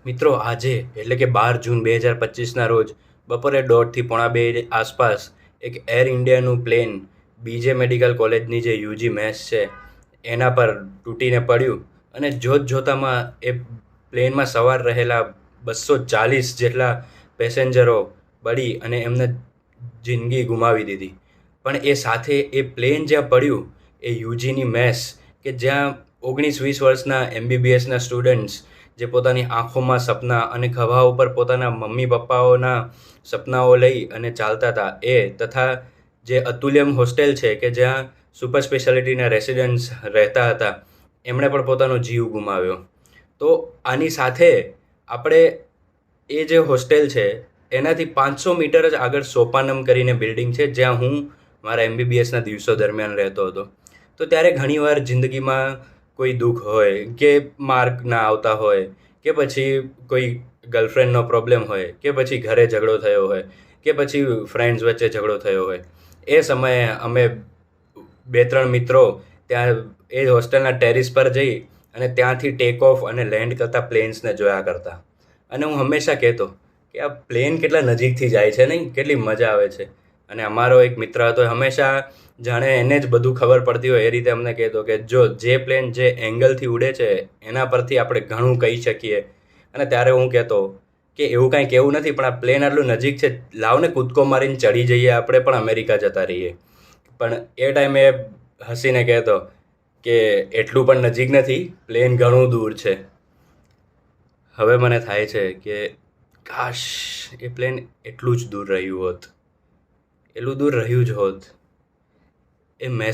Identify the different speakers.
Speaker 1: મિત્રો આજે એટલે કે 12 જૂન 2025ના રોજ બપોરે 1:30 પોણા 2 આસપાસ એક એર ઇન્ડિયાનું પ્લેન બીજે મેડિકલ કોલેજની જે યુજી મેસ છે એના પર તૂટીને પડ્યું અને જોતામાં એ પ્લેનમાં સવાર રહેલા 240 જેટલા પેસેન્જરો બળી અને એમને જિંદગી ગુમાવી દીધી. પણ એ સાથે એ પ્લેન જ્યાં પડ્યું એ યુજીની મેસ કે જ્યાં 19-20 વર્ષના એમબીબીએસના સ્ટુડન્ટ્સ જે પોતાની આંખોમાં સપના અને ખભા ઉપર પોતાના મમ્મી પપ્પાઓના સપનાઓ લઈ અને ચાલતા હતા એ તથા જે અતુલ્યમ હોસ્ટેલ છે કે જ્યાં સુપર સ્પેશિયાલિટીના રેસિડન્ટ્સ રહેતા હતા એમણે પણ પોતાનો જીવ ગુમાવ્યો. તો આની સાથે આપણે એ જે હોસ્ટેલ છે એનાથી 500 મીટર જ આગળ સોપાનમ કરીને બિલ્ડિંગ છે જ્યાં હું મારા એમબીબીએસના દિવસો દરમિયાન રહેતો હતો. તો ત્યારે ઘણીવાર જિંદગીમાં કોઈ દુઃખ હોય કે માર્ક ના આવતા હોય કે પછી કોઈ ગર્લફ્રેન્ડનો પ્રોબ્લેમ હોય કે પછી ઘરે ઝઘડો થયો હોય કે પછી ફ્રેન્ડ્સ વચ્ચે ઝઘડો થયો હોય એ સમયે અમે 2-3 મિત્રો ત્યાં એ હોસ્ટેલના ટેરિસ પર જઈ અને ત્યાંથી ટેક ઓફ અને લેન્ડ કરતા પ્લેન્સને જોયા કરતા. અને હું હંમેશા કહેતો કે આ પ્લેન કેટલા નજીકથી જાય છે નહીં, કેટલી મજા આવે છે. અને અમારો એક મિત્ર હતો હંમેશા જાણે એને જ બધું ખબર પડતી હોય એ રીતે અમને કહેતો કે જો જે પ્લેન જે એંગલથી ઉડે છે એના પરથી આપણે ઘણું કહી શકીએ. અને ત્યારે હું કહેતો કે એવું કાંઈ કહેવું નથી, પણ આ પ્લેન આટલું નજીક છે, લાવને કૂદકો મારીને ચડી જઈએ, આપણે પણ અમેરિકા જતા રહીએ. પણ એ ટાઈમે હસીને કહેતો કે એટલું પણ નજીક નથી, પ્લેન ઘણું દૂર છે. હવે મને થાય છે કે કાશ એ પ્લેન એટલું જ દૂર રહ્યું હોત, એટલું દૂર રહ્યું જ હોત. એ મેં